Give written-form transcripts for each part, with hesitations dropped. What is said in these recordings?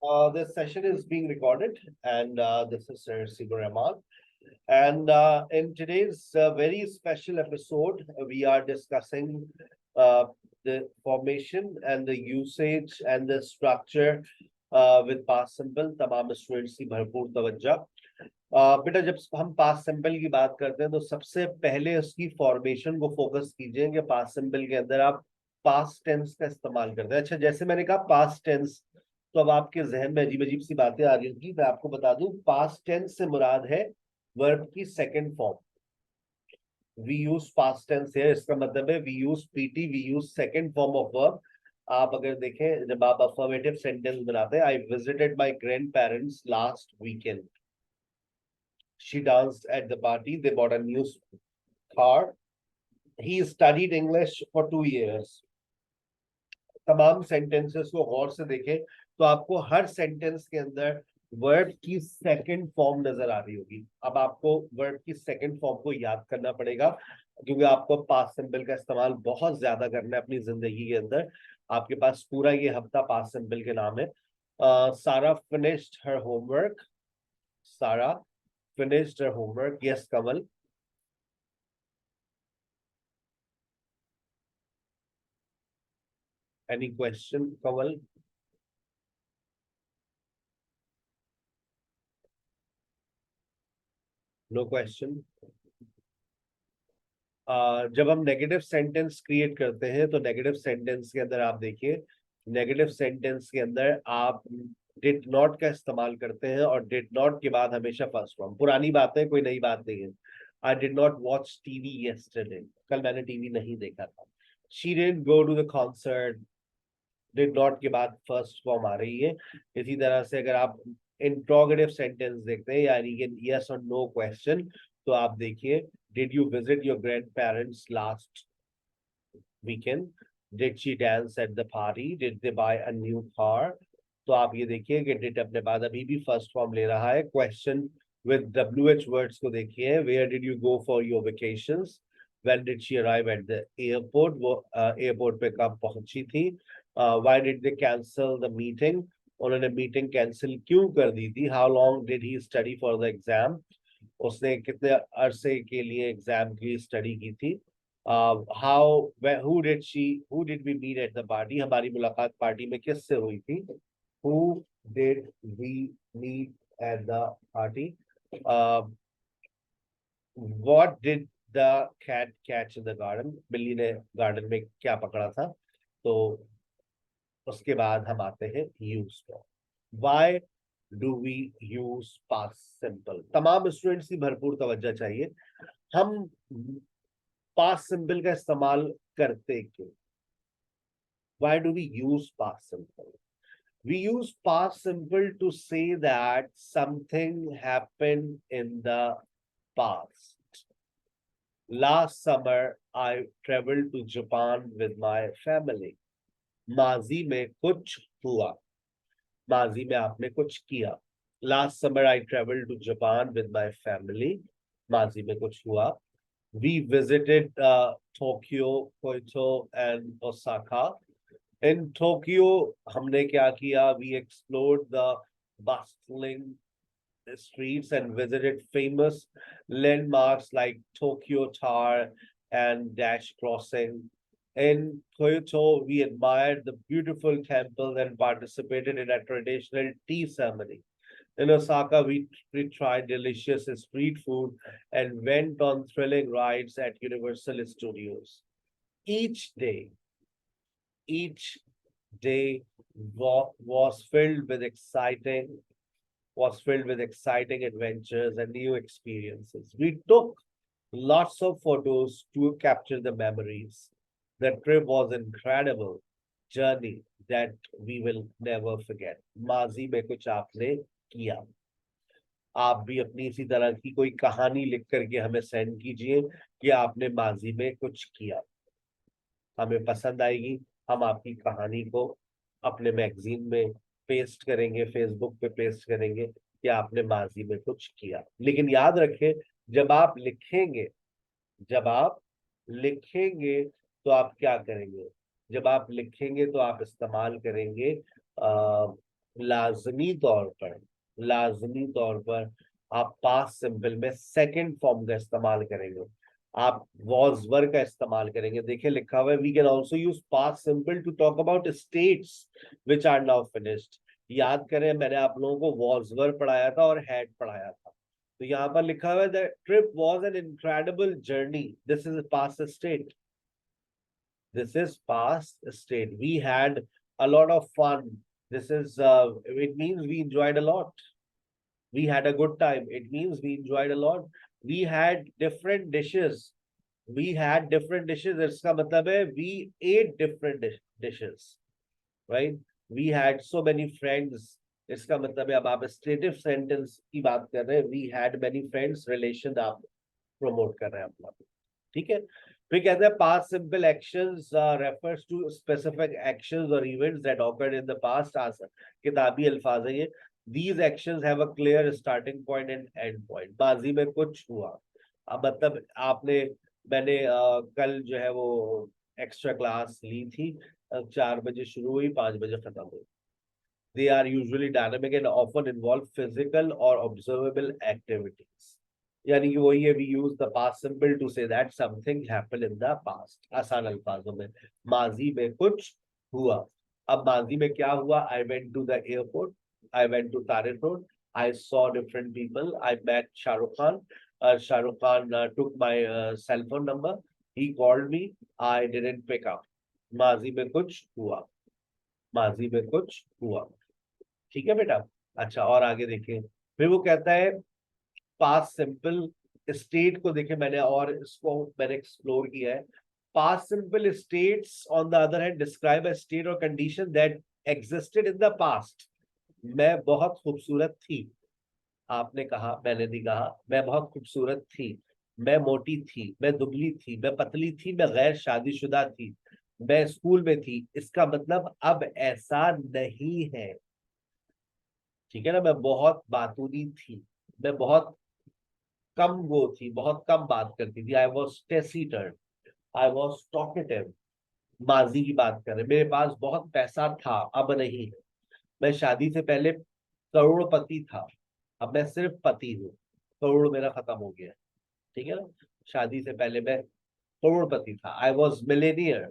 This session is being recorded, and this is Sir Sigur Rahman. And in today's very special episode, we are discussing uh, the formation and the usage and the structure with past simple. तमाम students की भरपूर तवज्जो। बेटा, जब हम past simple की बात करते हैं तो सबसे पहले उसकी फॉर्मेशन को फोकस कीजिए कि पास्ट सिंपल के अंदर आप पास्ट टेंस का इस्तेमाल करते हैं। अच्छा, जैसे मैंने कहा पास्ट टेंस, तो अब आपके जहन में अजीब अजीब सी बातें आ रही होंगी। मैं आपको बता दूं, पास्ट टेंस से मुराद है वर्ब की second form. We use past tense है, इसका मतलब है we use PT, we use second form of verb. आप अगर देखें, जब आप अफर्मेटिव सेंटेंस बनाते हैं, I visited my grandparents last weekend, she danced at the party, they bought a new car, he studied English for 2 years। तमाम sentences को गौर से देखें तो आपको हर सेंटेंस के अंदर वर्ब की सेकंड फॉर्म नजर आ रही होगी। अब आपको वर्ब की सेकंड फॉर्म को याद करना पड़ेगा, क्योंकि आपको पास्ट सिंपल का इस्तेमाल बहुत ज्यादा करना है अपनी जिंदगी के अंदर। आपके पास पूरा ये हफ्ता पास्ट सिंपल के नाम है। सारा फिनिश्ड हर होमवर्क, सारा finished her homework. Yes, Kamal. Any question, Kamal? No question. जब हम नेगेटिव सेंटेंस क्रिएट करते हैं तो नेगेटिव सेंटेंस के अंदर आप देखिए, नेगेटिव सेंटेंस के अंदर आप डिड नॉट का इस्तेमाल करते हैं, और डिड नॉट के बाद हमेशा फर्स्ट फॉर्म। पुरानी बात है, कोई नई बात नहीं है। I did not watch TV yesterday, कल मैंने टीवी नहीं देखा था। She didn't go to the concert, did not के बाद फर्स्ट फॉर्म आ रही है। इसी तरह से अगर आप इंट्रोगेटिव सेंटेंस देखते हैं, यानी कि यस और नो क्वेश्चन, तो आप देखिए, did you visit your grandparents last weekend, did she dance at the party, did they buy a new car. तो आप ये देखिए कि डिड अपने बाद अभी भी फर्स्ट फॉर्म ले रहा है। क्वेश्चन विद WH वर्ड्स को देखिए, where did you go for your vacations, when did she arrive at the airport, वो एयरपोर्ट पे कब पहुंची थी। Why did they cancel the meeting, उन्होंने मीटिंग कैंसिल क्यों कर दी थी। How long did he study for the exam, उसने कितने अरसे के लिए एग्जाम की स्टडी की थी। Who did we meet at the party, हमारी मुलाकात पार्टी में किससे हुई थी। Who did we meet at the party. What did the cat catch in the garden, बिल्ली ने गार्डन में क्या पकड़ा था। तो उसके बाद हम आते हैं यूज पर। Why do we use past simple, तमाम स्टूडेंट्स की भरपूर तवज्जो चाहिए। हम पास्ट सिंपल का इस्तेमाल करते क्यों? Why do we use past simple? We use past simple to say that something happened in the past. Last summer I traveled to Japan with my family. माजी में कुछ हुआ, माजी में आपने कुछ किया। Last summer I traveled to Japan with my family. माजी में कुछ हुआ। We visited Tokyo, Kyoto, and Osaka. In Tokyo, हमने क्या किया? We explored the bustling streets and visited famous landmarks like Tokyo Tower and Dash Crossing. In Kyoto, we admired the beautiful temples and participated in a traditional tea ceremony. In Osaka, we tried delicious street food and went on thrilling rides at Universal Studios. Each day, each day was filled with exciting adventures and new experiences. We took lots of photos to capture the memories. The trip was incredible journey that we will never forget. माजी में कुछ आपने किया। आप भी अपनी इसी तरह की कोई कहानी लिख करके हमें सेंड कीजिए कि आपने माजी में कुछ किया। हमें पसंद आएगी, हम आपकी कहानी को अपने मैगजीन में पेस्ट करेंगे, फेसबुक पे पेस्ट करेंगे कि आपने माजी में कुछ किया। लेकिन याद रखें, जब आप लिखेंगे, जब आप लिखेंगे तो आप क्या करेंगे? जब आप लिखेंगे तो आप इस्तेमाल करेंगे लाजमी तौर पर आप पास्ट सिंपल में सेकंड फॉर्म का इस्तेमाल करेंगे। आप वॉज वर का इस्तेमाल करेंगे। देखिए लिखा हुआ है, we can also use past simple to talk about states which are now finished. याद करें, मैंने आप लोगों को वॉज वर पढ़ाया था और हैड पढ़ाया था। तो यहाँ पर लिखा हुआ है, the trip was an incredible journey, this is past state. This is past state. We had a lot of fun. This is, it means we enjoyed a lot. We had a good time. It means we enjoyed a lot. We had different dishes. We had different dishes. इसका मतलब है we ate different dishes, right? We had so many friends. इसका मतलब है अब आप stative sentence की बात कर रहे हैं। We had many friends, relation आप प्रमोट कर रहे हैं अपना। ठीक है, फिर कहते हैं past simple actions refers to specific actions और events that occurred in the past. किताबी अल्फाज है ये। These actions have a clear starting point and end point. माजी में कुछ हुआ, अब मतलब आपने, मैंने कल जो है वो एक्स्ट्रा क्लास ली थी। 4 बजे शुरू हुई, 5 बजे खत्म हुई। They are usually dynamic and often involve physical or observable activities. यानी कि वही है, we use the past simple to say that something happened in the past. आसान अल्फाजों में माजी में कुछ हुआ। अब माजी में क्या हुआ? I went to the airport. I went to Tarit Road. I saw different people. I met Shah Rukh Khan. Shah Rukh Khan took my cell phone number. He called me. I didn't pick up. माजी में कुछ हुआ। माजी में कुछ हुआ। ठीक है बेटा। अच्छा, और आगे देखिए, फिर वो कहता है पास्ट सिंपल स्टेट को देखिए, मैंने और इसको मैंने एक्सप्लोर किया है। Past simple states on the other hand describe a state और condition that existed in the past. मैं बहुत खूबसूरत थी, आपने कहा, मैंने नहीं कहा। मैं बहुत खूबसूरत थी, मैं मोटी थी, मैं दुबली थी, मैं पतली थी, मैं गैर शादीशुदा थी, मैं स्कूल में थी। इसका मतलब अब ऐसा नहीं है। ठीक है ना, मैं बहुत बातूनी थी, मैं बहुत कम वो थी, बहुत कम बात करती थी। I was taciturn, I was talkative. माजी की बात करें, मेरे पास बहुत पैसा था, अब नहीं है। मैं शादी से पहले करोड़पति था, अब मैं सिर्फ पति हूँ। करोड़ मेरा खत्म हो गया। ठीक है ना, शादी से पहले मैं करोड़पति था। I was Millionaire,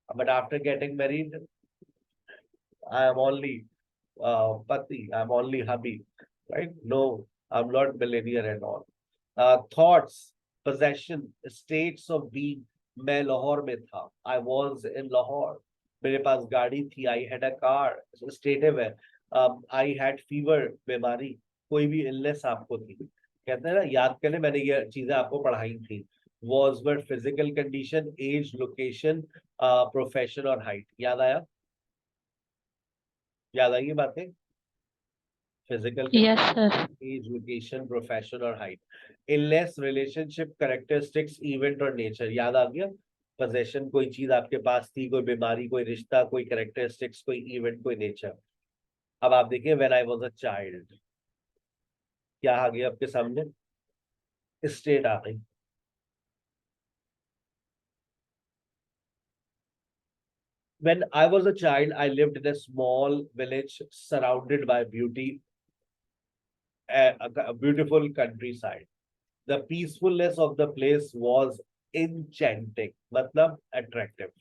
but after getting married I am only pati, I'm only hubby, right? No, I'm not millionaire at all. Thoughts, possession, states of being. मैं लाहौर में था, I was in लाहौर। मेरे पास गाड़ी थी, I had a car, stative है। I had fever, बीमारी, कोई भी इलनेस आपको थी। कहते हैं ना, याद करें, मैंने ये चीजें आपको पढ़ाई थी। was were physical condition, age, location, profession और हाइट। याद आया? याद आई ये बातें? Physical Yes, sir. Age, location, profession और height. Illness, relationship, characteristics, event और नेचर। याद आ गया? पोजेशन, कोई चीज आपके पास थी, कोई बीमारी, कोई रिश्ता, कोई कैरेक्टरिस्टिक्स, कोई इवेंट, कोई नेचर। अब आप देखिए, when I was a child, क्या आ गया आपके सामने? स्टेट आ गई। When I was a child, I lived in a small village surrounded by beauty, a beautiful countryside. The peacefulness of the place was enchanting, matlab attractive.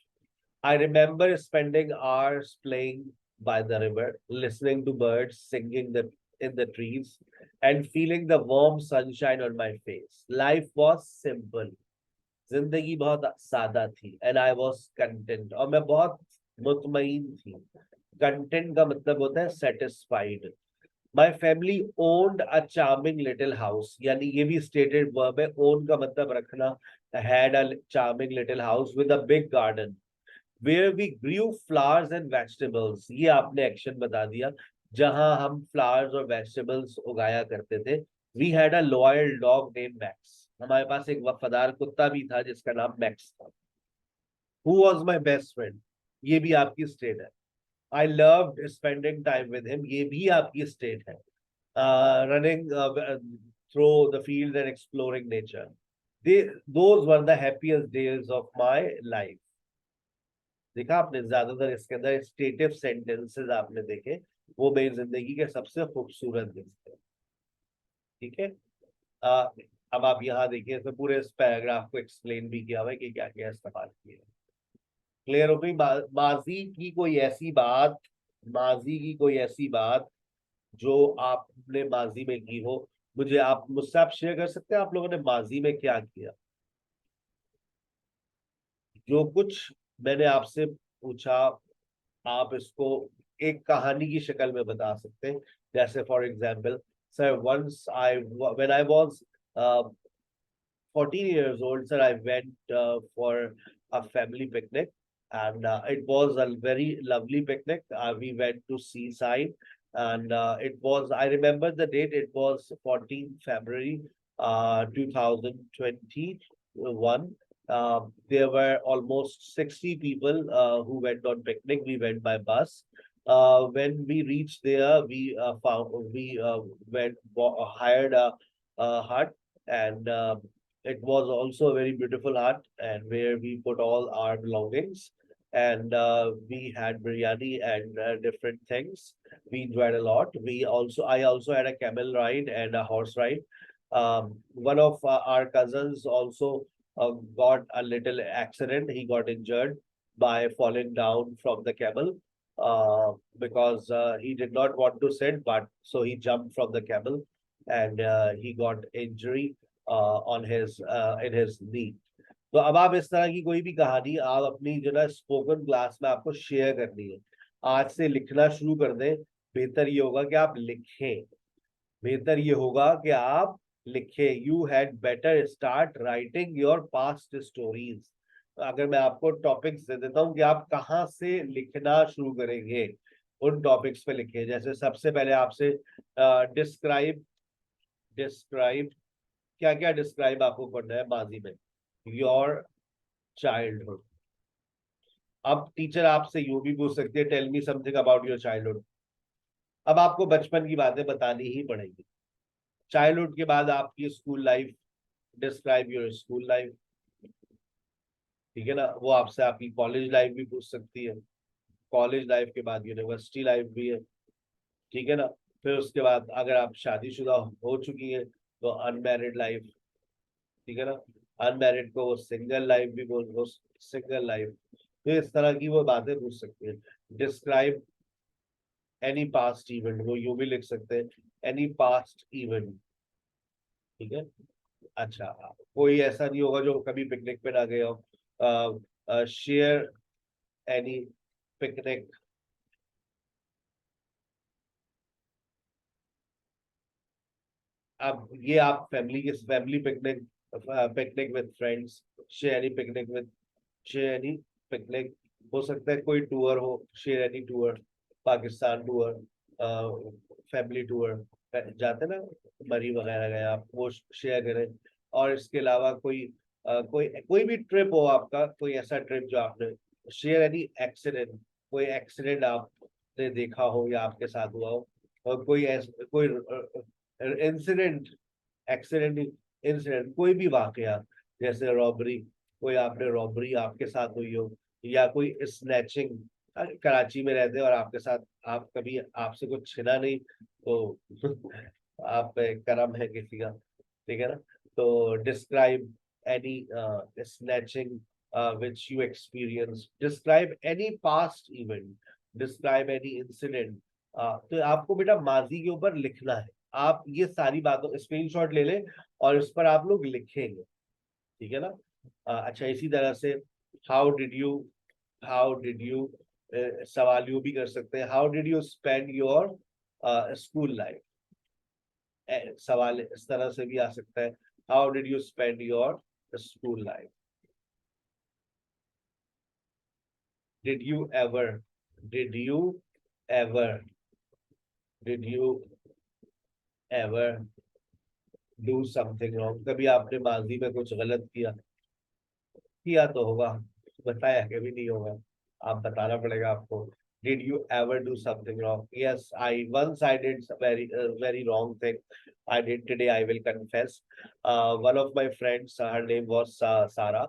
I remember spending hours playing by the river, listening to birds singing in the trees, and feeling the warm sunshine on my face. Life was simple. जिंदगी बहुत सादा थी, and I was content. और मैं बहुत मुतमईन थी। Content का मतलब होता है satisfied. My family owned a charming little house, यानी ये भी stated verb है। own का मतलब रखना। Had a charming little house with a big garden where we grew flowers and vegetables। ये आपने एक्शन बता दिया, जहां हम फ्लावर्स और वेजिटेबल्स उगाया करते थे। We had a loyal dog named Max। हमारे पास एक वफादार कुत्ता भी था जिसका नाम मैक्स था। Who was my best friend? ये भी आपकी स्टेट है। I loved spending time with him। ये भी आपकी स्टेट है। Running through the fields and exploring nature। Those were the happiest days of my life। देखा आपने, ज्यादातर इसके अंदर स्टेटिव सेंटेंसेस आपने देखे, वो मेरी जिंदगी के सबसे खूबसूरत दिन थे। ठीक है। आ, अब आप यहाँ देखिए, तो पूरे इस पैराग्राफ को एक्सप्लेन भी किया हुआ है कि क्या क्या इस्तेमाल किया है। क्लियर हो गई? माजी की कोई ऐसी बात, माजी की कोई ऐसी बात जो आपने माजी में की हो, मुझे आप मुझसे आप शेयर कर सकते हैं आप लोगों ने माजी में क्या किया? जो कुछ मैंने आपसे पूछा, आप इसको एक कहानी की शक्ल में बता सकते हैं। जैसे for example, sir once I when I was 14 years old, sir, I went for a family picnic, and it was a very lovely picnic. We went to seaside, and it was, I remember the date, it was 14th February 2021. There were almost 60 people who went on picnic. We went by bus. When we reached there, we hired a hut, and it was also a very beautiful hut, and where we put all our belongings, and we had biryani and different things. We enjoyed a lot. I also had a camel ride and a horse ride. One of our cousins also got a little accident. He got injured by falling down from the camel, because he did not want to sit, but so he jumped from the camel, and he got injury on his in his knee. तो अब आप इस तरह की कोई भी कहानी आप अपनी जो ना स्पोकन क्लास में आपको शेयर करनी है, आज से लिखना शुरू कर दें। बेहतर ये होगा कि आप लिखें, बेहतर ये होगा कि आप लिखें। You had better start writing your past stories. अगर मैं आपको टॉपिक्स दे देता हूँ कि आप कहाँ से लिखना शुरू करेंगे, उन टॉपिक्स पे लिखें। जैसे सबसे पहले आपसे डिस्क्राइब डिस्क्राइब क्या क्या डिस्क्राइब आपको करना है माजी में? Your childhood. अब टीचर आपसे यूं भी पूछ सकती है, tell me something about your childhood. अब आपको बचपन की बातें बतानी ही पड़ेगी। चाइल्डहुड के बाद आपकी school life, describe your school life. ठीक है ना? वो आपसे आपकी कॉलेज लाइफ भी पूछ सकती है। कॉलेज लाइफ के बाद यूनिवर्सिटी लाइफ भी है। ठीक है ना? फिर उसके बाद अगर आप शादीशुदा हो चुकी है तो अनमैरिड लाइफ। ठीक है ना? अनमैरिड को वो सिंगल लाइफ भी बोल, वो सिंगल लाइफ। तो इस तरह की वो बातें पूछ सकते हैं। डिस्क्राइब एनी पास्ट इवेंट, वो यूं भी लिख सकते हैं, एनी पास्ट इवेंट। ठीक है। अच्छा, कोई ऐसा नहीं होगा जो कभी पिकनिक पे ना गए हो। Share any picnic. अब ये आप family picnic, picnic with friends, share any picnic with, share any picnic. हो सकता है कोई टूर हो, share any tour, Pakistan tour, family tour जाते ना, मरी वगैरह गए आप, वो शेयर करें। और इसके अलावा कोई भी ट्रिप हो आपका, कोई ऐसा ट्रिप जो आपने, शेयर एनी एक्सीडेंट, कोई एक्सीडेंट आपने देखा हो या आपके साथ हुआ हो, और कोई इंसिडेंट, एक्सीडेंट, इंसिडेंट, कोई भी वाकया, जैसे रॉबरी, कोई आपने रॉबरी आपके साथ हुई हो, या कोई स्नैचिंग। कराची में रहते हैं और आपके साथ, आप कभी आपसे कुछ छिना नहीं, तो आप पे करम है किसी का। ठीक है ना? तो describe any snatching which you experience, describe any past event, describe any incident। तो आपको बेटा माजी के ऊपर लिखना है। आप ये सारी बातों स्क्रीनशॉट ले लें और इस पर आप लोग लिखेंगे। ठीक है ना? अच्छा, इसी तरह से हाउ डिड यू सवाल यूं भी कर सकते हैं, how did you spend your school life. सवाल इस तरह से भी आ सकता है, how did you spend your school life. Did you ever did you ever did you ever do something wrong. कभी आपने माजी में कुछ गलत किया तो होगा, बताया कभी नहीं होगा, आप बताना पड़ेगा आपको। Did you ever do something wrong? Yes, I did a very wrong thing. I did today, I will confess. One of my friends, her name was Sarah,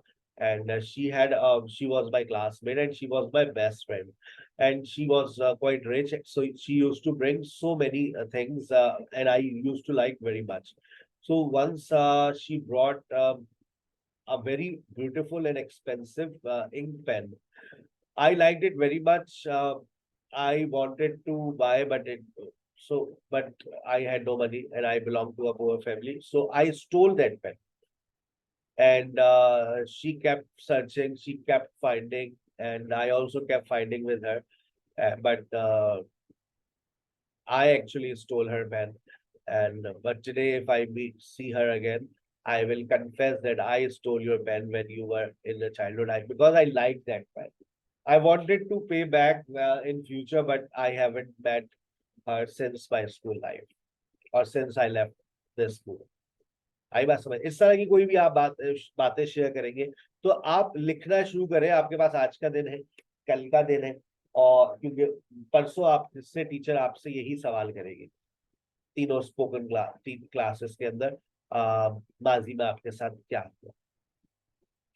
and she was my classmate and she was my best friend, and she was quite rich, so she used to bring so many things, and I used to like very much. So once she brought a very beautiful and expensive ink pen. I liked it very much. I wanted to buy, but I had no money and I belong to a poor family, so I stole that pen. And she kept searching, she kept finding, and I also kept finding with her. But I actually stole her pen. And but today, if see her again, I will confess that I stole your pen when you were in the childhood. Because I liked that pen. I wanted to pay back in future, but I haven't met her since my school life or since I left the school. आई बात समझ, इस तरह की कोई भी आप बातें share करेंगे तो आप लिखना शुरू करें। आपके पास आज का दिन है, कल का दिन है, और क्योंकि परसों आप जिससे टीचर आपसे यही सवाल करेंगे तीनों स्पोकन तीन क्लासेस के अंदर, माजी में आपके साथ क्या हुआ।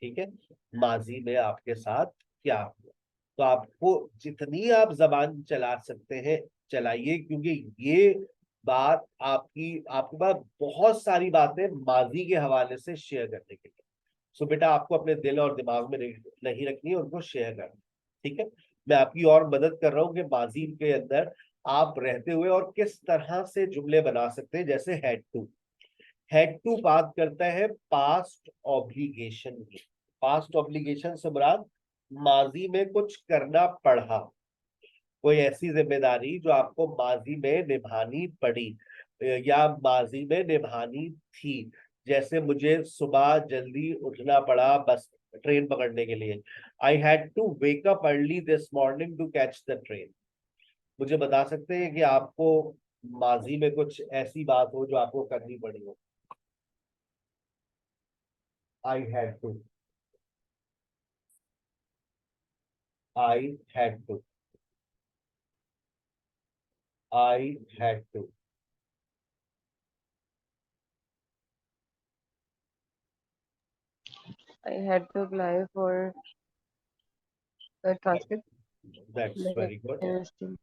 ठीक है, माजी में आपके साथ क्या हुआ। तो आपको जितनी आप जबान चला सकते हैं चलाइए, क्योंकि ये बात आपके पास बहुत सारी बातें माजी के हवाले से शेयर करने के लिए। सो बेटा, आपको अपने दिल और दिमाग में नहीं रखनी है, उनको शेयर करना। ठीक है, मैं आपकी और मदद कर रहा हूँ कि माजी के अंदर आप रहते हुए और किस तरह से जुमले बना सकते हैं। जैसे हैड टू बात करता है पास्ट ऑब्लिगेशन की। पास्ट ऑब्लिगेशन से मुराद माजी में कुछ करना पड़ा, कोई ऐसी जिम्मेदारी जो आपको माजी में निभानी पड़ी या माजी में निभानी थी। जैसे मुझे सुबह जल्दी उठना पड़ा बस ट्रेन पकड़ने के लिए। I had to wake up early this morning to catch the train. मुझे बता सकते हैं कि आपको माजी में कुछ ऐसी बात हो जो आपको करनी पड़ी हो। I had to, I had to, I had to. I had to apply for a transcript. That's very good. University.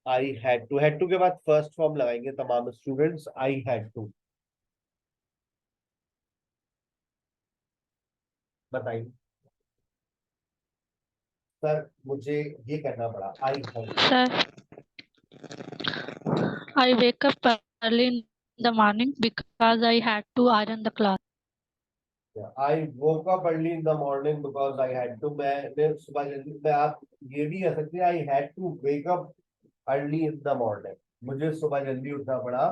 I had to के बाद फर्स्ट फॉर्म लगाएंगे तमाम स्टूडेंट्स। आई हैड टू, बताइए। सर मुझे ये करना पड़ा, I had to. Sir, I wake up early in the morning because I had to iron the cloth. I woke up early in the morning because I had to. मैं सुबह जल्दी, मैं आप ये भी कह सकते हैं I had to wake up early in the morning. मुझे सुबह जल्दी उठना पड़ा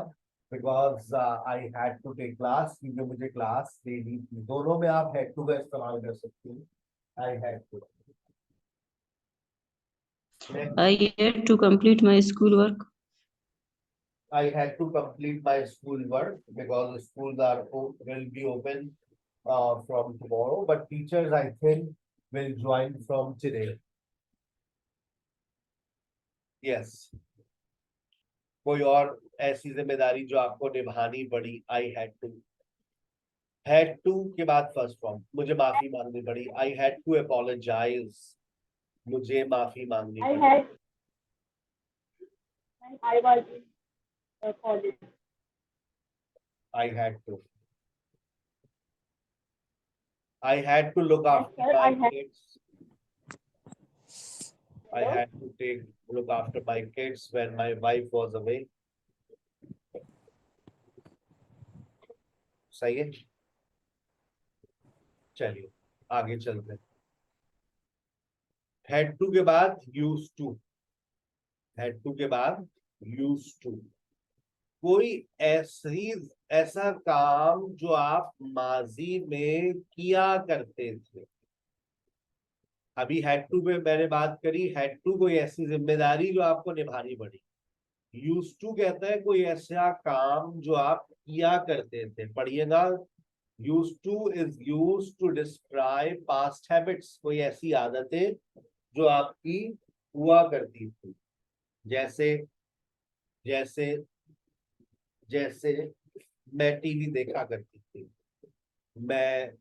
because I had to take class, क्योंकि मुझे क्लास लेनी थी। दोनों में आप हैड टू का इस्तेमाल कर सकते हैं। I had to. I had to complete my schoolwork. I had to complete my school work because schools will be open from tomorrow, but teachers I think will join from today. Yes. कोई और ऐसी जिम्मेदारी जो आपको निभानी पड़ी। आई had to के बाद फर्स्ट फॉर्म, मुझे माफी मांगनी पड़ी। आई हैड टू अपोलोजाइज, मुझे माफी मांगनी पड़ी। I was in college. I had to. I had to look after Sir, my kids. I had to look after my kids when my wife was away. सही है, चलिए आगे चलते हैं। हैड टू के बाद यूज टू, हैड टू के बाद यूज टू। कोई ऐसा काम जो आप माजी में किया करते थे। अभी हैड टू पे मैंने बात करी, हैड टू कोई ऐसी जिम्मेदारी जो आपको निभानी पड़ी। यूज टू कहता है कोई ऐसा काम जो आप किया करते थे। पढ़िएगा, use to is use to describe past habits, कोई ऐसी आदतें जो आपकी हुआ करती थी। जैसे जैसे जैसे मैं टीवी देखा करती थी, मैं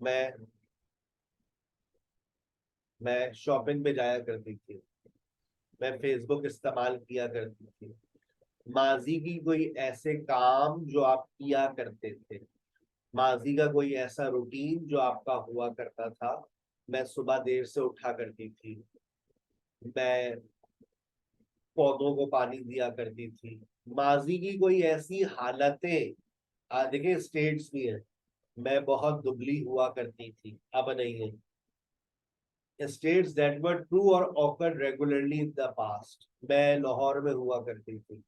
मैं शॉपिंग पे जाया करती थी, मैं फेसबुक इस्तेमाल किया करती थी। माजी की कोई ऐसे काम जो आप किया करते थे, माजी का कोई ऐसा रूटीन जो आपका हुआ करता था। मैं सुबह देर से उठा करती थी, मैं पौधों को पानी दिया करती थी। माजी की कोई ऐसी हालतें, देखिए स्टेट्स भी है, मैं बहुत दुबली हुआ करती थी, अब नहीं है। States that were true or occurred regularly in the past, मैं लाहौर में हुआ करती थी,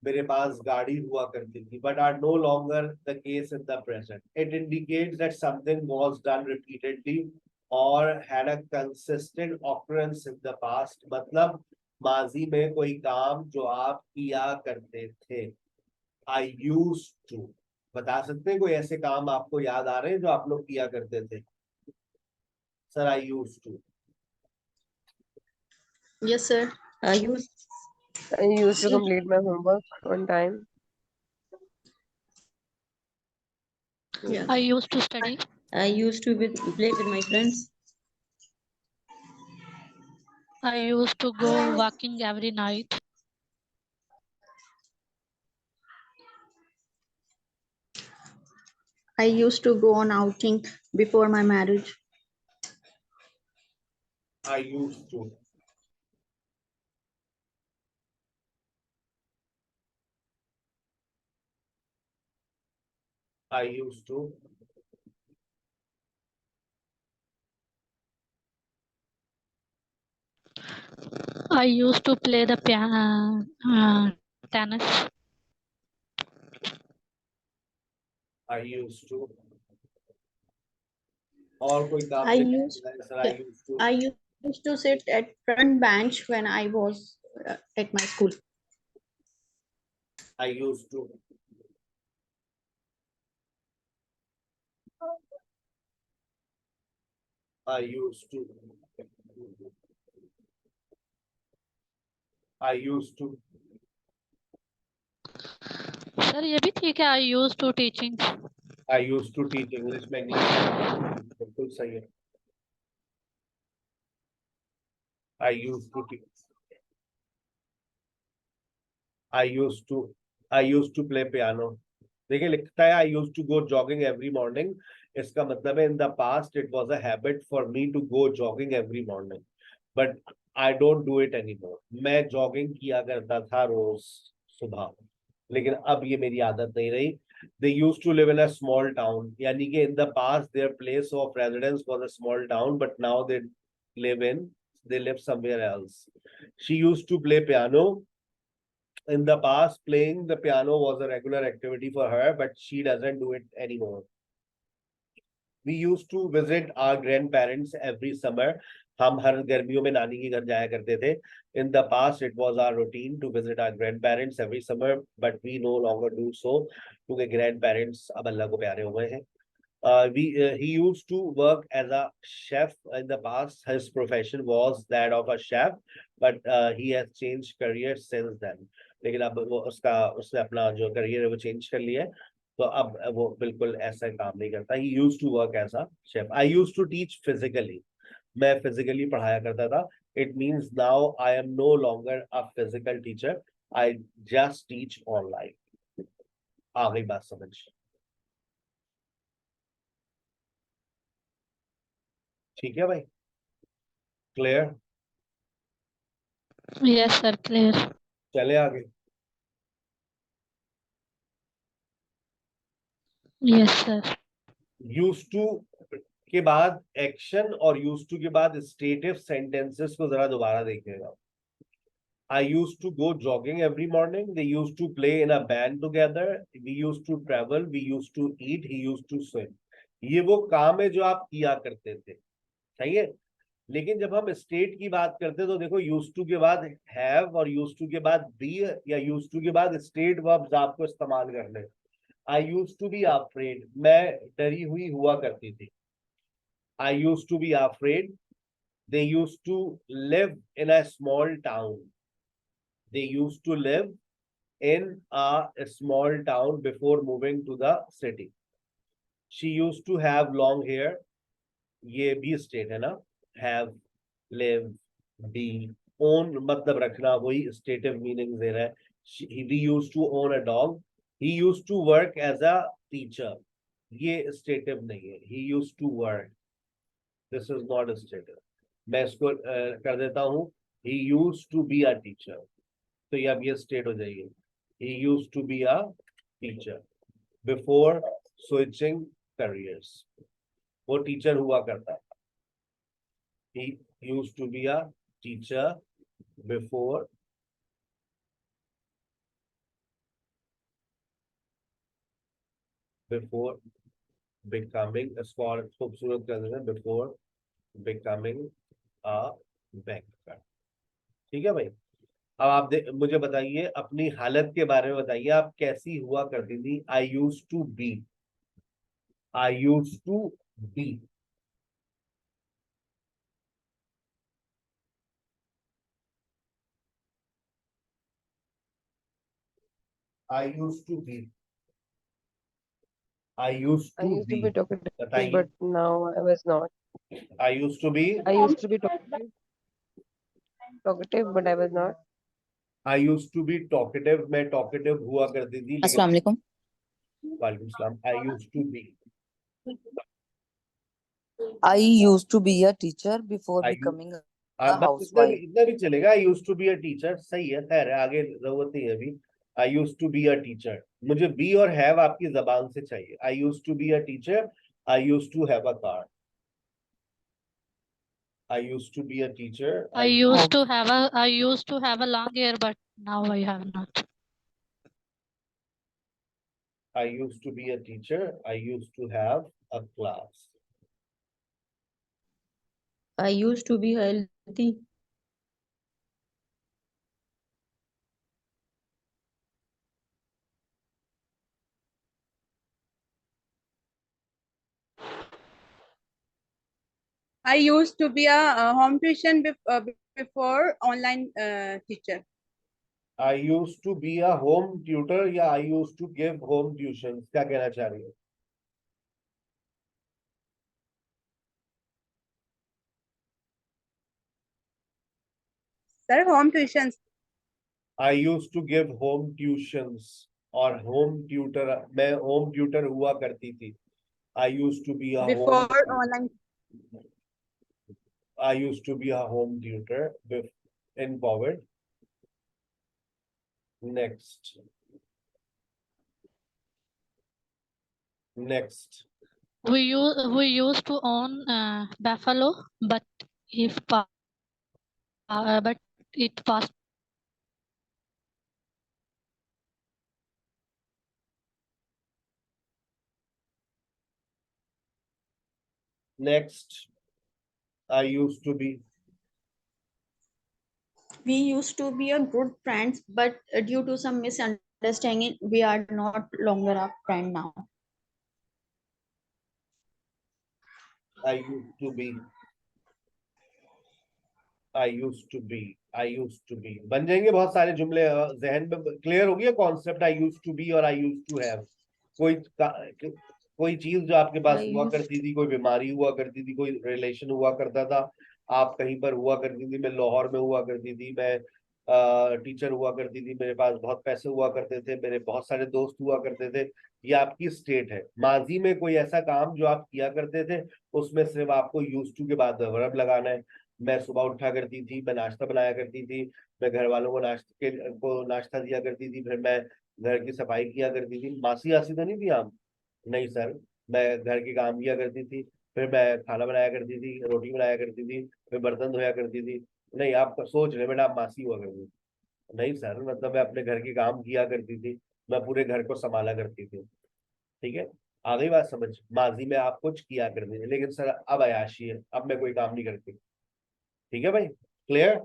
मेरे पास गाड़ी हुआ करती थी, but are no longer the case in the present. It indicates that something was done repeatedly or had a consistent occurrence in the past. मतलब माजी में कोई काम जो आप किया करते थे। I used to, बता सकते हैं कोई ऐसे काम आपको याद आ रहे हैं जो आप लोग किया करते थे? Sir I used to. Yes, sir. I used. I used to complete my homework on time. Yeah. I used to study. I used to play with my friends. I used to go walking every night. I used to go on outing before my marriage. I used to. I used to. I used to play the piano, tennis. I used to. और कोई काम I नहीं used है, sir, I used to. I used to sit at front bench when I was at my school. I used to. I used to. I used to. Sir ये भी ठीक है, I used to teaching. I used to teach English में English बिल्कुल सही है। I used to teach. I used to play piano. देखिए लिखता है I used to go jogging every morning. इसका मतलब है in the past it was a habit for me to go jogging every morning, but I don't do it anymore. मैं jogging किया करता था रोज सुबह, लेकिन अब ये मेरी आदत नहीं रही। They used to live in a small town, यानी कि in the past their place of residence was a small town, but now they live somewhere else. She used to play piano. In the past, playing the piano was a regular activity for her, but she doesn't do it anymore. We used to visit our grandparents every summer. हम हर गर्मियों में नानी के घर जाया करते थे. In the past, it was our routine to visit our grandparents every summer, but we no longer do so क्योंकि grandparents अब अल्लाह को प्यारे हो गए हैं. He used to work as a chef in the past. His profession was that of a chef, but he has changed career since then. लेकिन अब वो उसने अपना जो करियर है वो चेंज कर लिया है, तो अब वो बिल्कुल ऐसा काम नहीं करता. He used to work as a chef. I used to teach physically. मैं फिजिकली पढ़ाया करता था. It means now I am no longer a physical teacher. I just teach online. आ गई बात समझ? ठीक है भाई, क्लियर? Yes sir, clear. चले आगे. Yes sir. Used to के बाद एक्शन और used to के बाद स्टेटिव सेंटेंसेस को जरा दोबारा देखिएगा. I used to go jogging every morning. They used to play in a band together. We used to travel. We used to eat. He used to swim. ये वो काम है जो आप किया करते थे, सही है. लेकिन जब हम स्टेट की बात करते हैं तो देखो यूज टू के बाद हैव और यूज टू के बाद बी या यूज टू के बाद स्टेट वर्ब्स आपको इस्तेमाल करने. I use to be afraid, मैं डरी हुई हुआ करती थी. I use to be afraid. They used to live in a small town. They used to live in a small town before moving to the city. She used to have long hair, ये भी state है ना, have, live, B, own मतलब रखना, वही stative meaning दे रहा है। He used to own a dog, he used to work as a teacher, ये स्टेटिव नहीं है, he used to work, this is not stative. मैं इसको कर देता हूँ, he used to be a teacher, तो ये अब ये स्टेट हो जाएगी, he used to be a teacher before switching careers, वो टीचर हुआ करता है। He used to be a teacher before becoming, इसको और खूबसूरत कर देना, before becoming a banker। ठीक है भाई। अब आप मुझे बताइए, अपनी हालत के बारे में बताइए, आप कैसी हुआ करती थी। I used to be, I used to be, I used to be, I used I to used to be, be talkative, बताइए। but now I was not. I used to be, I used to be talkative, but I was not. I used to be talkative, मैं talkative हुआ करती थी, अस्सलाम लेकिन वालेकुम। वालेकुम सलाम। I used to be, I used to be a teacher before I becoming a बस housewife. इतना भी चलेगा। I use to be a teacher, सही है, खैर है, आगे जरूरत नहीं है अभी। I use to be a teacher, मुझे बी और हैव आपकी जबान से चाहिए। I use to be a teacher, I use to have a car, I use to be a teacher, I used to have a long hair, but now I have not. I use to be a teacher, I use to have a class. I used to be healthy. I used to be a home tuition before online teacher. I use to be a home tutor या I use to give home tuition, क्या कहना चाह रही है। Sir, home tuitions I use to give home tuitions, और home tutor, मैं home tutor हुआ करती थी। I use to be a home, before online. I used to be a home tutor in COVID. Next. Next. We used to own buffalo, but but it passed. Next. I used to be. We used to be a good friends, but due to some misunderstanding, we are not longer a friend now. I used to be. I used to be. I used to be बन जाएंगे बहुत सारे जुमले, जहन में clear हो गया concept. I use to be और आई यूज टू हैव। कोई चीज जो आपके पास I हुआ used करती थी, कोई बीमारी हुआ करती थी, कोई रिलेशन हुआ करता था, आप कहीं पर हुआ करती थी। मैं लाहौर में हुआ करती थी, मैं टीचर हुआ करती थी, मेरे पास बहुत पैसे हुआ करते थे, मेरे बहुत सारे दोस्त हुआ करते थे। ये आपकी स्टेट है। माजी में कोई ऐसा काम जो आप किया करते थे, उसमें सिर्फ आपको यूज टू के बाद वर्ब लगाना है। मैं सुबह उठा करती थी, मैं नाश्ता बनाया करती थी, मैं घर वालों को नाश्ता दिया करती थी, फिर मैं घर की सफाई किया करती थी। मासी आसी तो नहीं थी आप? नहीं सर, मैं घर के काम किया करती थी, फिर मैं खाना बनाया करती थी, रोटी बनाया करती थी, फिर बर्तन धोया करती थी। नहीं, आप सोच रहे बेटा आप मासी हुआ करती थी। नहीं सर, मतलब मैं अपने घर के काम किया करती थी, मैं पूरे घर को संभाला करती थी। ठीक है, आ गई बात समझ। माजी में आप कुछ किया करती थी, लेकिन सर अब अयाशी है, अब मैं कोई काम नहीं करती। ठीक है भाई, क्लियर।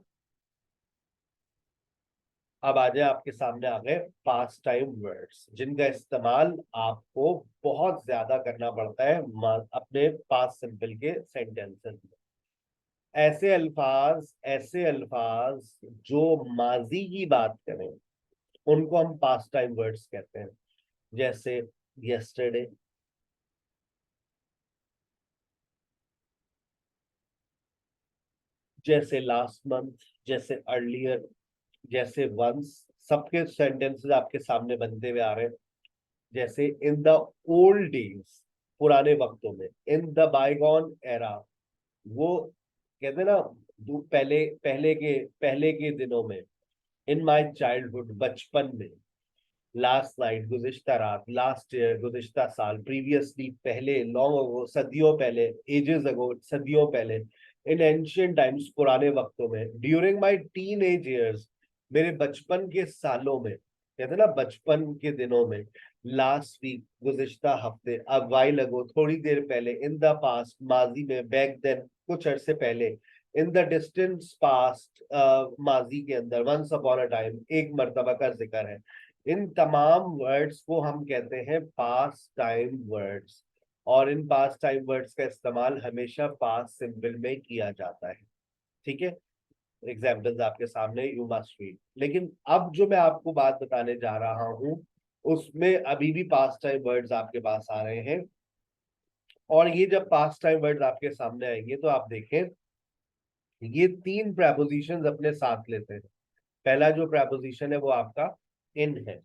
अब आ जाए, आपके सामने आ गए पास्ट टाइम वर्ड्स, जिनका इस्तेमाल आपको बहुत ज्यादा करना पड़ता है अपने पास्ट सिंपल के सेंटेंसेस में। ऐसे अल्फाज जो माजी की बात करें, उनको हम पास्ट टाइम वर्ड्स कहते हैं। जैसे यस्टरडे, जैसे लास्ट मंथ, जैसे अर्लियर, जैसे वंस, सबके सेंटेंसेस आपके सामने बनते हुए आ रहे हैं। जैसे इन द ओल्ड डेज, पुराने वक्तों में, इन द बायगॉन एरा, वो कहते हैं ना पहले पहले के दिनों में, इन माय चाइल्डहुड, बचपन में, लास्ट नाइट, गुज़िश्ता रात, लास्ट ईयर, गुज़िश्ता साल, प्रीवियसली, पहले, लॉन्ग अगो, सदियों पहले, एजेस अगो, सदियों पहले, इन एंशिएंट टाइम्स, पुराने वक्तों में, ड्यूरिंग माय टीनेज ईयर्स, मेरे बचपन के सालों में, कहते हैं ना बचपन के दिनों में, लास्ट वीक, गुज़िश्ता हफ्ते, अ व्हाइल अगो, थोड़ी देर पहले, इन द पास्ट, माजी में, बैक देन, कुछ अरसे पहले, इन द डिस्टेंस पास्ट, माजी के अंदर, वंस अपॉन अ टाइम, एक मर्तबा का जिक्र है। इन तमाम वर्ड्स को हम कहते हैं पास्ट टाइम वर्ड्स, और इन पास्ट टाइम वर्ड्स का इस्तेमाल हमेशा पास्ट सिंपल में किया जाता है। ठीक है, एग्जाम्पल्स आपके सामने, यू मस्ट रीड। लेकिन अब जो मैं आपको बात बताने जा रहा हूं उसमें अभी भी पास्ट टाइम वर्ड्स आपके पास आ रहे हैं, और ये जब पास्ट टाइम वर्ड्स आपके सामने आएंगे तो आप देखें ये तीन प्रेपोजिशंस अपने साथ लेते हैं। पहला जो प्रेपोजिशन है वो आपका इन है।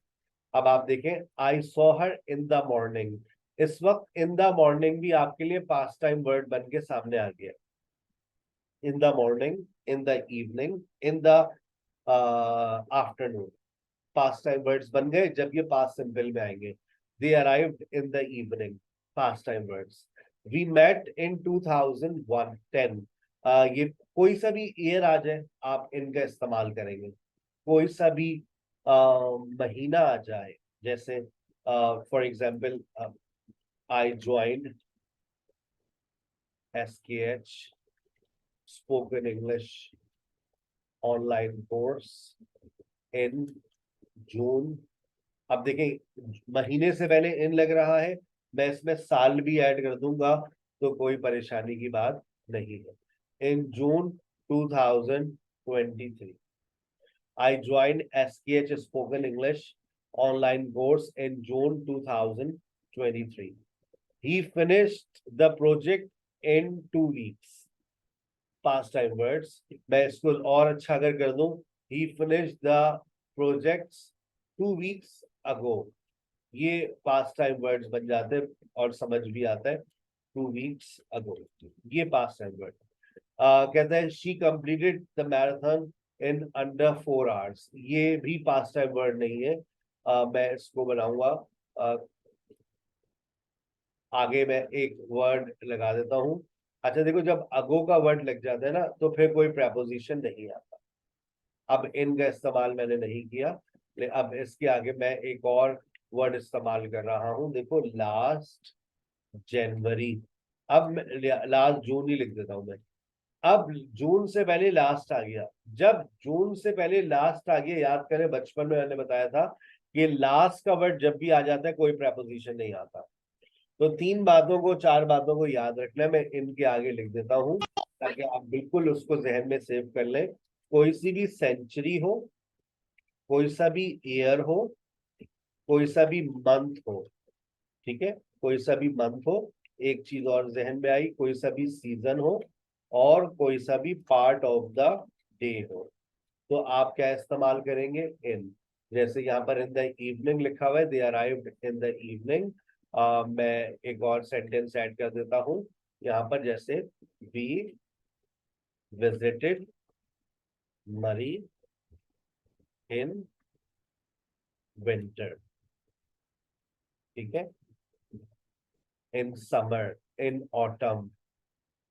अब आप देखें, I saw her in the morning, इस वक्त इन द मॉर्निंग भी आपके लिए पास्ट टाइम वर्ड बन के सामने आ गया। In the morning, in the evening, in the afternoon, past time words बन गए जब ये पास्ट सिंपल में आएंगे। They arrived in the evening, past time words. We met in 2010, ये कोई सा भी ईयर आ जाए आप इनका इस्तेमाल करेंगे। कोई सा भी महीना आ जाए, जैसे for example I joined SKH spoken English online course in June. अब देखें, महीने से पहले इन लग रहा है, मैं इसमें साल भी ऐड कर दूंगा तो कोई परेशानी की बात नहीं है। इन जून 2023, I joined SKH Spoken English online course in June 2023. He finished the project in 2 weeks. Past time words. मैं इसको और अच्छा अगर कर दूं, he finished the projects 2 weeks ago. ये past time words बन जाते हैं और समझ भी आता है। 2 weeks ago, ये past time word. कहता है she completed the marathon in under 4 hours. ये भी पास्ट टाइम वर्ड नहीं है। मैं इसको बनाऊंगा, आगे मैं एक वर्ड लगा देता हूं। अच्छा देखो, जब अगो का वर्ड लग जाता है ना तो फिर कोई प्रेपोजिशन नहीं आता। अब इनका इस्तेमाल मैंने नहीं किया, लेकिन अब इसके आगे मैं एक और वर्ड इस्तेमाल कर रहा हूं। देखो, लास्ट जनवरी, अब लास्ट जून ही लिख देता हूं मैं। अब जून से पहले लास्ट आ गया, जब जून से पहले लास्ट आ गया, याद करें बचपन में मैंने बताया था कि लास्ट का वर्ड जब भी आ जाता है कोई प्रेपोजिशन नहीं आता। तो 3 बातों को, 4 बातों को याद रखना, मैं इनके आगे लिख देता हूं ताकि आप बिल्कुल उसको जहन में सेव कर लें। कोई सी भी सेंचुरी हो, कोई सा भी ईयर हो, कोई सा भी मंथ हो, ठीक है, कोई सा भी मंथ हो, एक चीज और जहन में आई, कोई सा भी सीजन हो, और कोई सा भी पार्ट ऑफ द डे हो, तो आप क्या इस्तेमाल करेंगे? इन। जैसे यहाँ पर इन द इवनिंग लिखा हुआ है, दे अराइव्ड इन द इवनिंग। मैं एक और सेंटेंस ऐड कर देता हूं यहाँ पर, जैसे वी विजिटेड मरी इन विंटर, ठीक है, इन समर, इन ऑटम,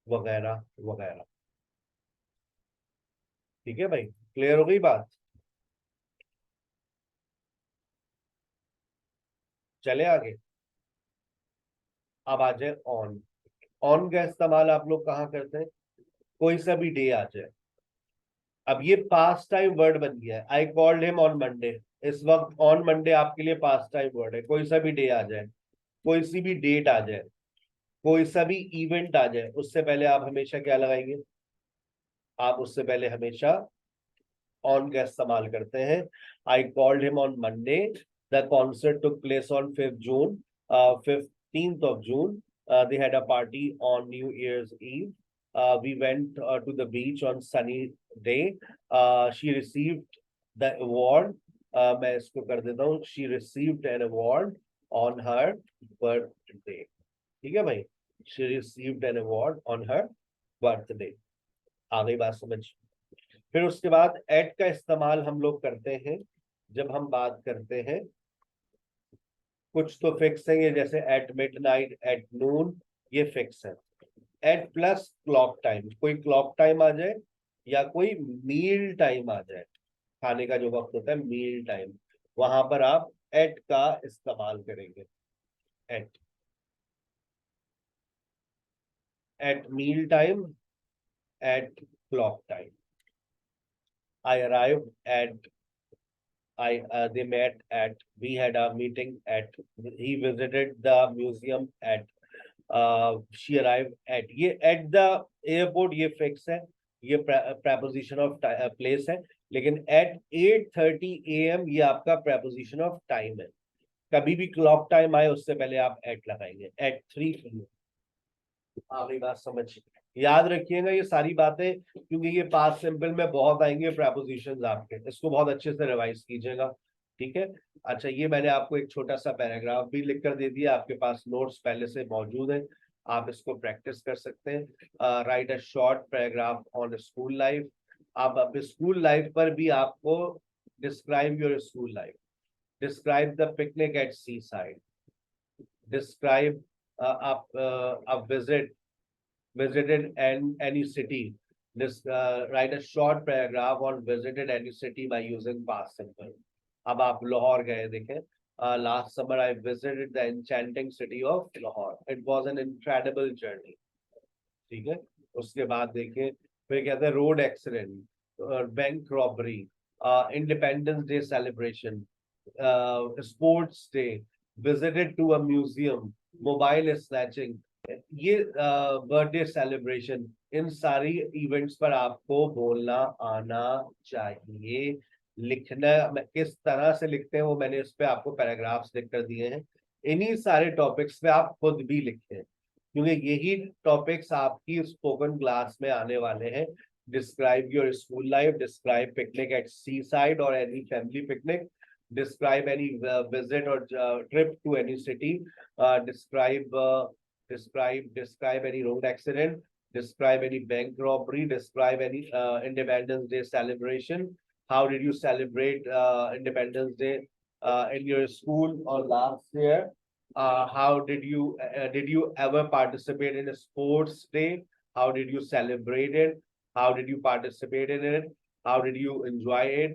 वगैरह वगैरह। ठीक है भाई, क्लियर हो गई बात? चले आगे। अब आ जाए ऑन। ऑन का इस्तेमाल आप लोग कहाँ करते हैं? कोई सा भी डे आ जाए। अब ये पास्ट टाइम वर्ड बन गया है। I called him on Monday, इस वक्त ऑन मंडे आपके लिए पास्ट टाइम वर्ड है। कोई सा भी डे आ जाए, कोई सी भी डेट आ जाए, कोई सा भी इवेंट आ जाए, उससे पहले आप हमेशा क्या लगाएंगे? आप उससे पहले हमेशा ऑन का इस्तेमाल करते हैं। I called him on Monday, the concert took place on 5th June, 15th of June, they had a party on New Year's Eve, we went to the beach on sunny day. She received the award. मैं इसको कर देता हूँ. She received an award on her birthday. ठीक है भाई? She received an award on her birthday. आ गई बात समझ? फिर उसके बाद एट का इस्तेमाल हम लोग करते हैं जब हम बात करते हैं, कुछ तो फिक्स है ये, जैसे एट मिडनाइट, एट नून, ये फिक्स है. एट प्लस क्लॉक टाइम, कोई क्लॉक टाइम आ जाए या कोई मील टाइम आ जाए, खाने का जो वक्त होता है मील टाइम, वहां पर आप एट का इस्तेमाल करेंगे. At meal time, at clock time. I arrived at, they met at, we had a meeting at, he visited the museum at, she arrived at. ये at the airport ये fix है, ये preposition of place है, लेकिन at 8:30 AM ये आपका preposition of time है. कभी भी clock time आए उससे पहले आप at लगाएंगे. at 3 PM. आपकी बात समझ, याद रखिएगा ये सारी बातें, क्योंकि ये पास्ट सिंपल में बहुत आएंगे प्रेपोजिशंस आपके, इसको बहुत अच्छे से रिवाइज कीजिएगा. ठीक है? अच्छा, ये मैंने आपको एक छोटा सा पैराग्राफ भी लिख कर दे दिया, आपके पास नोट्स पहले से मौजूद है, आप इसको प्रैक्टिस कर सकते हैं. Write a short paragraph on school life. आप अपने स्कूल लाइफ पर भी आपको describe your school life, describe the picnic at C side, describe आप visited any city. This write a short paragraph on visited any city by using past simple. अब आप लाहौर गए, देखें, last summer I visited the enchanting city of Lahore. It was an incredible journey. ठीक है? उसके बाद देखें, फिर कहते हैं road accident, bank robbery, independence day celebration, sports day, visited to a museum, mobile snatching, ये बर्थडे सेलिब्रेशन, इन सारी इवेंट्स पर आपको बोलना आना चाहिए. लिखना किस तरह से लिखते हैं वो मैंने इस पे आपको पैराग्राफ्स लिख कर दिए हैं. इन्हीं सारे टॉपिक्स पे आप खुद भी लिखें, क्योंकि यही टॉपिक्स आपकी स्पोकन क्लास में आने वाले हैं. Describe your school life, describe picnic at C side और any family picnic, describe any visit or trip to any city, describe any road accident, describe any bank robbery, describe any Independence Day celebration. How did you celebrate Independence Day in your school or last year? How did you ever participate in a sports day? How did you celebrate it? How did you participate in it? How did you enjoy it?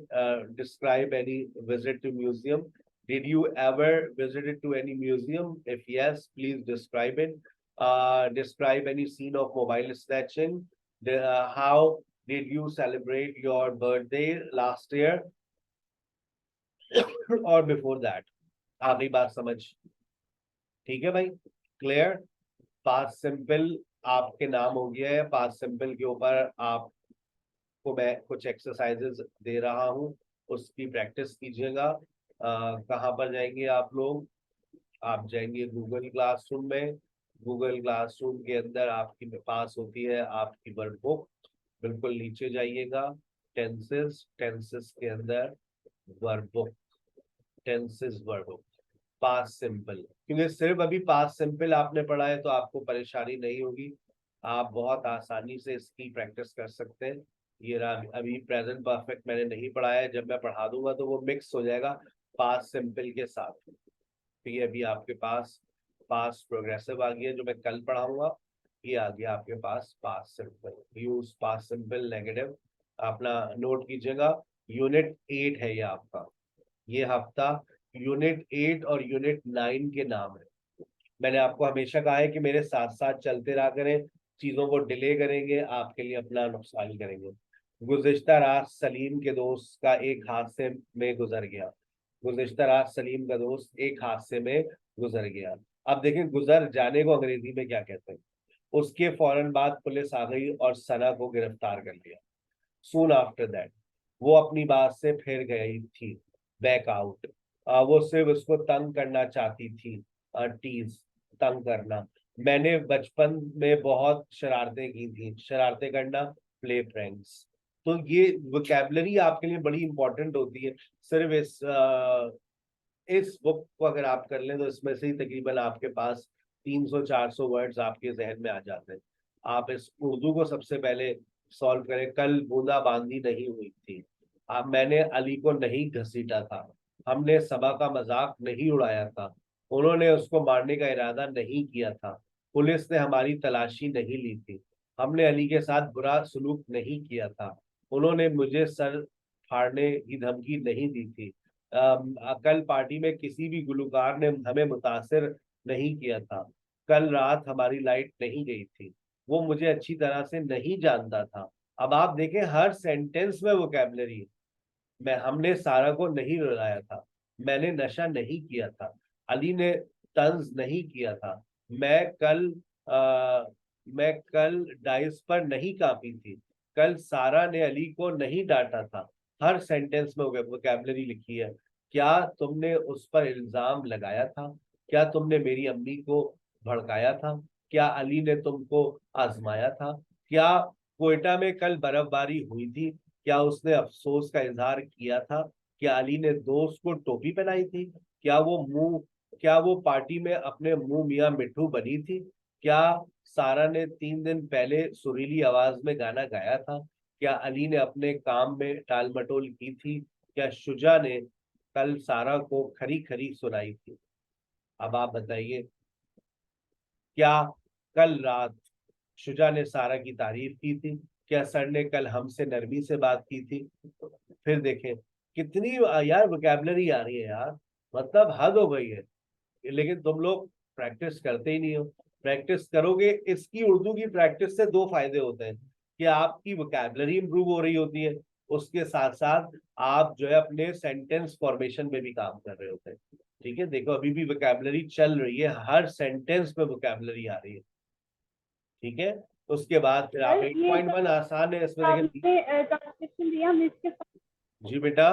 Describe any visit to museum. Did you ever visited to any museum? If yes, please describe it. Describe any scene of mobile snatching. How did you celebrate your birthday last year or before that? आखिरी बात समझ, ठीक है भाई? Clear? Past simple आपके नाम हो गया है. पास्ट सिंपल के ऊपर आप को मैं कुछ एक्सरसाइजेस दे रहा हूं, उसकी प्रैक्टिस कीजिएगा. कहाँ पर जाएंगे आप लोग? आप जाएंगे गूगल क्लासरूम में. गूगल क्लासरूम के अंदर आपकी पास होती है आपकी वर्ड बुक, बिल्कुल नीचे जाइएगा. टेंसेस के अंदर word book, tenses word book, past simple. क्योंकि सिर्फ अभी पास्ट सिंपल आपने पढ़ा है तो आपको परेशानी नहीं होगी, आप बहुत आसानी से इसकी प्रैक्टिस कर सकते हैं. ये अभी प्रेजेंट परफेक्ट मैंने नहीं पढ़ाया है, जब मैं पढ़ा दूंगा तो वो मिक्स हो जाएगा पास्ट सिंपल के साथ. तो ये अभी आपके पास पास्ट प्रोग्रेसिव आ गया, जो मैं कल पढ़ाऊंगा ये आ गया आपके पास past simple. Use past simple negative. अपना नोट कीजिएगा, यूनिट 8 है ये आपका. ये हफ्ता यूनिट 8 और यूनिट 9 के नाम है. मैंने आपको हमेशा कहा है कि मेरे साथ साथ चलते रहा करें, चीजों को डिले करेंगे आपके लिए अपना नुकसान करेंगे. गुज़िश्ता रात सलीम के दोस्त का एक हादसे में गुजर गया. गुज़िश्ता रात सलीम का दोस्त एक हादसे में गुजर गया. अब देखें गुजर जाने को अंग्रेजी में क्या कहते हैं. उसके फौरन बाद पुलिस आ गई और सना को गिरफ्तार कर लिया. सून आफ्टर दैट वो अपनी बात से फिर गई थी, बैक आउट. वो सिर्फ उसको तंग करना चाहती थी, टीज, तंग करना. मैंने बचपन में बहुत शरारतें की थी। शरारतें करना, प्ले प्रैंक्स। तो ये वोकैबुलरी आपके लिए बड़ी इंपॉर्टेंट होती है। सिर्फ इस बुक को अगर आप कर लें तो इसमें से ही तकरीबन आपके पास 300-400 वर्ड्स आपके जहन में आ जाते हैं। आप इस उर्दू को सबसे पहले सॉल्व करें। कल बूंदाबांदी नहीं हुई थी। मैंने अली को नहीं घसीटा था। हमने सबा का मजाक नहीं उड़ाया था। उन्होंने उसको मारने का इरादा नहीं किया था। पुलिस ने हमारी तलाशी नहीं ली थी। हमने अली के साथ बुरा सलूक नहीं किया था। उन्होंने मुझे सर फाड़ने की धमकी नहीं दी थी। कल पार्टी में किसी भी गुलकार ने हमें मुतासिर नहीं किया था। कल रात हमारी लाइट नहीं गई थी। वो मुझे अच्छी तरह से नहीं जानता था। अब आप देखें, हर सेंटेंस में वोकैबुलरी है। हमने सारा को नहीं रुलाया था। मैंने नशा नहीं किया था। अली ने तंज नहीं किया था। मैं कल मैं कल डाइस पर नहीं कांपी थी। कल सारा ने अली को नहीं डांटा था। हर सेंटेंस में वोकैबुलरी लिखी है। क्या तुमने उस पर इल्जाम लगाया था? क्या तुमने मेरी अम्मी को भड़काया था? क्या अली ने तुमको आजमाया था? क्या कोयटा में कल बर्फबारी हुई थी? क्या उसने अफसोस का इजहार किया था? क्या अली ने दोस्त को टोपी पहनाई थी? क्या वो पार्टी में अपने मुंह मियां मिट्ठू बनी थी? क्या सारा ने 3 दिन पहले सुरीली आवाज में गाना गाया था? क्या अली ने अपने काम में टाल मटोल की थी? क्या शुजा ने कल सारा को खरी खरी सुनाई थी? अब आप बताइए, क्या कल रात शुजा ने सारा की तारीफ की थी? क्या सर ने कल हमसे नरमी से बात की थी? फिर देखें कितनी यार वोकैबुलरी आ रही है यार, मतलब हद हो गई है। लेकिन तुम लोग प्रैक्टिस करते ही नहीं हो। प्रैक्टिस करोगे, इसकी उर्दू की प्रैक्टिस से 2 फायदे होते हैं कि आपकी वोकैबुलरी इंप्रूव हो रही होती है, उसके साथ साथ आप जो है अपने सेंटेंस फॉर्मेशन में भी काम कर रहे होते हैं। ठीक है, देखो अभी भी वोकैबुलरी चल रही है, हर सेंटेंस में वोकैबुलरी आ रही है। ठीक है, उसके बाद फिर आप 8.1 आसान है, इसमें देखें। ट्रांसक्रिप्शन दिया मिस के साथ जी बेटा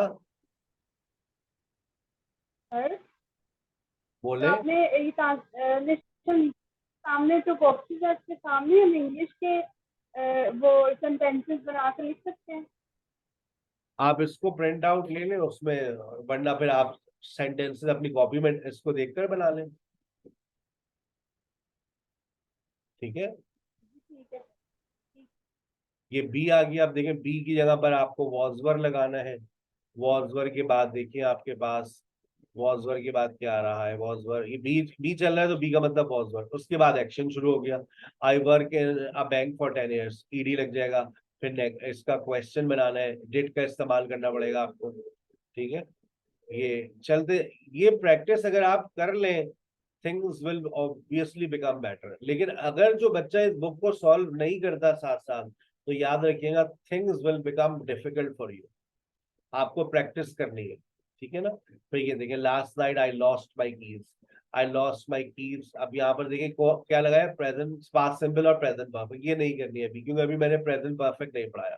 सर, बोले। आपने ये ट्रांसलेशन सामने जो बॉक्सेस है उसके सामने हम इंग्लिश के वो सेंटेंसेस बना कर लिख सकते हैं। आप इसको प्रिंट आउट ले लें उसमें, वरना फिर आप सेंटेंसेस अपनी कॉपी में इसको देखकर बना लें। ठीक है, ठीक है। ये बी आ गया। अब देखें बी की जगह पर आपको वॉजवर लगाना है। वॉजवर के बाद देखिए आपके पास, वॉजवर के बाद क्या आ रहा है? वॉजवर, ये बी बी चल रहा है तो बी का मतलब वॉजवर। उसके बाद एक्शन शुरू हो गया। I work in a bank for 10 years, ED लग जाएगा। फिर इसका क्वेश्चन बनाना है, डिड का इस्तेमाल करना पड़ेगा आपको। ठीक है, ये चलते, ये प्रैक्टिस अगर आप कर लें, things will obviously become better. लेकिन अगर जो बच्चा इस बुक को सॉल्व नहीं करता साथ साथ, तो याद रखिएगा things will become difficult for you. आपको प्रैक्टिस करनी है। ठीक है ना। फिर ये देखिए, last night I lost my keys. I lost my keys. अब यहाँ पर देखिए क्या लगा है? प्रेजेंट पास्ट सिंपल और प्रेजेंट परफेक्ट। ये नहीं करनी है अभी, क्योंकि अभी मैंने प्रेजेंट परफेक्ट नहीं पढ़ाया।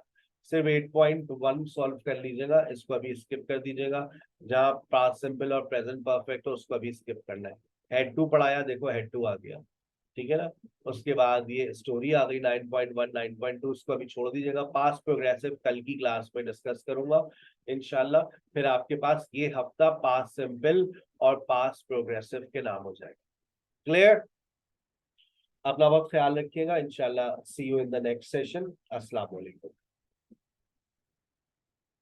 सिर्फ 8.1 सॉल्व कर लीजिएगा, इसको अभी स्किप कर दीजिएगा। जहाँ पास्ट सिंपल और प्रेजेंट परफेक्ट हो उसको अभी स्किप करना है। हेड टू पढ़ाया, देखो हेड टू आ गया। ठीक है ना। उसके बाद ये स्टोरी आ गई 9.1 9.2, उसको अभी छोड़ दीजिएगा। पास्ट प्रोग्रेसिव कल की क्लास में डिस्कस करूंगा इंशाल्लाह। फिर आपके पास ये हफ्ता पास्ट सिंपल और पास्ट प्रोग्रेसिव के नाम हो जाएगा। क्लियर? अपना बहुत ख्याल रखिएगा। इंशाल्लाह see you in the next session. अस्सलाम वालेकुम।